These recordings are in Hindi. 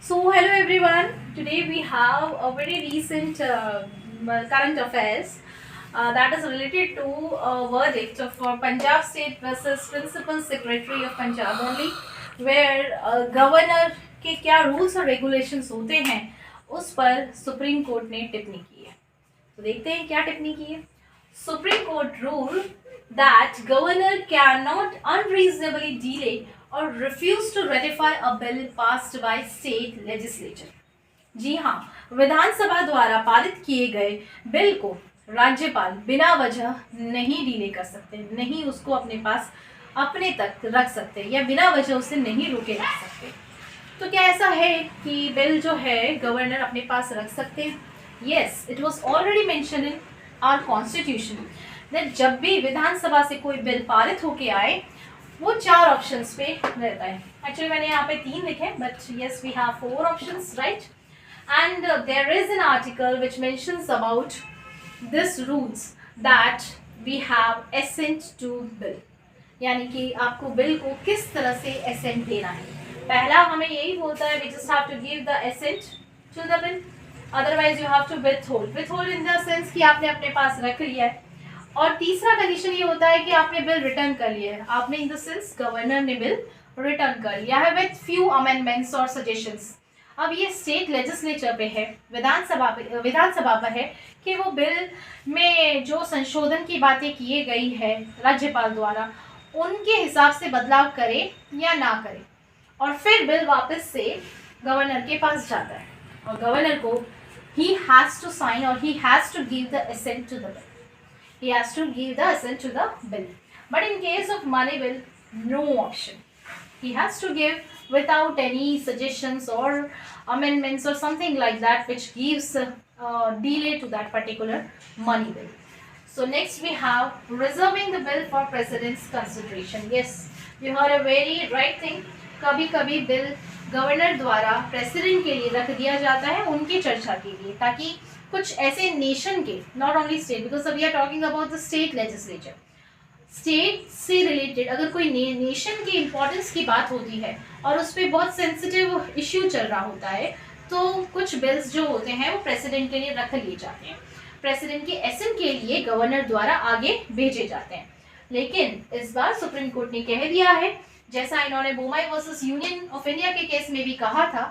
So, hello everyone. Today we have a very recent current affairs that is related to a verdict of Punjab State versus Principal Secretary of Punjab only, where governor के क्या rules और regulations होते हैं उस पर सुप्रीम कोर्ट ने टिप्पणी की है. तो देखते हैं क्या टिप्पणी की है. Supreme Court rule that governor cannot unreasonably delay or refuse to ratify a bill passed by state legislature. जी हाँ, विधानसभा द्वारा पारित किए गए बिल को राज्यपाल बिना वजह नहीं डिले कर सकते, नहीं उसको अपने पास अपने तक रख सकते या बिना वजह उसे नहीं रोके रख सकते. तो क्या ऐसा है कि बिल जो है गवर्नर अपने पास रख सकते हैं? Yes, it was already mention in our constitution that जब भी विधानसभा से कोई बिल पारित होके आए वो 4 ऑप्शंस पे रहता है. एक्चुअली मैंने यहाँ पे 3 लिखे, but yes we have 4 options, right. And there is an article which mentions about this rules that we have assent to bill, यानी कि आपको बिल को किस तरह से एसेंट देना है. पहला हमें यही बोलता है we just have to give the assent to the bill, otherwise you have to withhold in the sense कि आपने अपने पास रख लिया है. और तीसरा कंडीशन ये होता है कि आपने बिल रिटर्न कर लिया है, आपने इन द सेंस गवर्नर ने बिल रिटर्न कर लिया है विथ फ्यू अमेंडमेंट्स और सजेशंस. अब ये स्टेट लेजिस्लेचर पे है, विधानसभा पर है कि वो बिल में जो संशोधन की बातें की गई है राज्यपाल द्वारा उनके हिसाब से बदलाव करे या ना करे. और फिर बिल वापस से गवर्नर के पास जाता है और गवर्नर को he has to sign or he has to give the assent to the bill. He has to give the assent to the bill. But in case of money bill, no option. He has to give without any suggestions or amendments or something like that which gives delay to that particular money bill. So next we have reserving the bill for president's consideration. Yes, you heard a very right thing. कभी कभी बिल गवर्नर द्वारा प्रेसिडेंट के लिए रख दिया जाता है उनकी चर्चा के लिए, ताकि कुछ ऐसे नेशन के, not only state, because we are talking about the state legislature, state से रिलेटेड अगर कोई नेशन की इंपॉर्टेंस की बात होती है और उस पर बहुत सेंसिटिव इश्यू चल रहा होता है तो कुछ बिल्स जो होते हैं वो प्रेसिडेंट के लिए रख लिए जाते हैं, प्रेसिडेंट के एसेंट के लिए गवर्नर द्वारा आगे भेजे जाते हैं. लेकिन इस बार सुप्रीम कोर्ट ने कह दिया है, जैसा इन्होंने Bommai versus Union of India के केस में भी कहा था,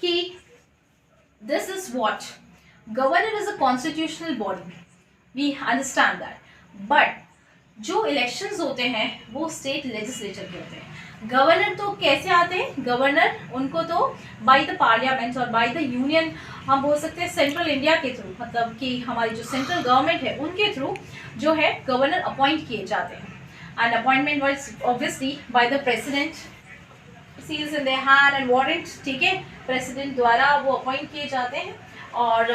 कि this is what governor is a constitutional body, we understand that, but जो इलेक्शंस होते हैं वो स्टेट लेजिस्लेचर के होते हैं. गवर्नर तो कैसे आते हैं? गवर्नर उनको तो बाय द पार्लियामेंट और बाय द यूनियन, हम बोल सकते हैं सेंट्रल इंडिया के थ्रू, मतलब कि हमारी जो सेंट्रल गवर्नमेंट है उनके थ्रू जो है गवर्नर अपॉइंट किए जाते हैं. And appointment was obviously by the president, seals in their hand and warrant. ठीक है, प्रेसिडेंट द्वारा वो अपॉइंट किए जाते हैं और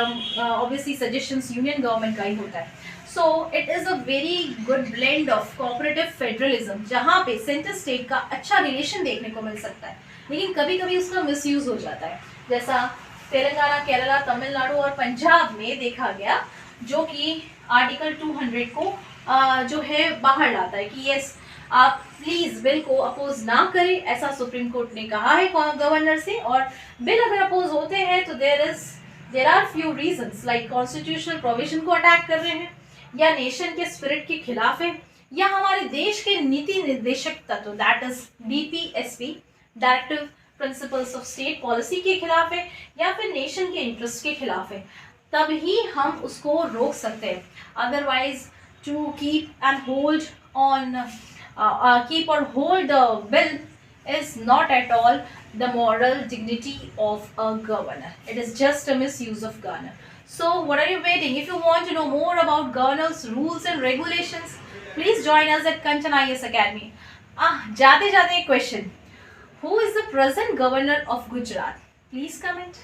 obviously suggestions यूनियन गवर्नमेंट का ही होता है. So it is a very good blend of cooperative federalism, जहाँ पे सेंटर स्टेट का अच्छा रिलेशन देखने को मिल सकता है, लेकिन कभी कभी उसका मिसयूज हो जाता है, जैसा तेलंगाना, केरला, तमिलनाडु और पंजाब में देखा गया, जो कि आर्टिकल 200 को जो है बाहर लाता है कि यस आप प्लीज बिल को अपोज ना करें, ऐसा सुप्रीम कोर्ट ने कहा है गवर्नर से. और बिल अगर अपोज होते हैं तो there are few reasons, like constitutional provision को अटैक कर रहे हैं, या नेशन के स्पिरिट के खिलाफ है, या हमारे देश के नीति निर्देशक तत्व that is DPSP, directive principles of state policy के खिलाफ है, या फिर नेशन के इंटरेस्ट के खिलाफ है, तब ही हम उसको रोक सकते हैं. Otherwise to keep and hold on keep or hold the bill is not at all the moral dignity of a governor. It is just a misuse of governor. So what are you waiting? If you want to know more about governors rules and regulations, please join us at Kanchan IAS Academy. जाते जाते एक question, who is the present governor of Gujarat? Please comment.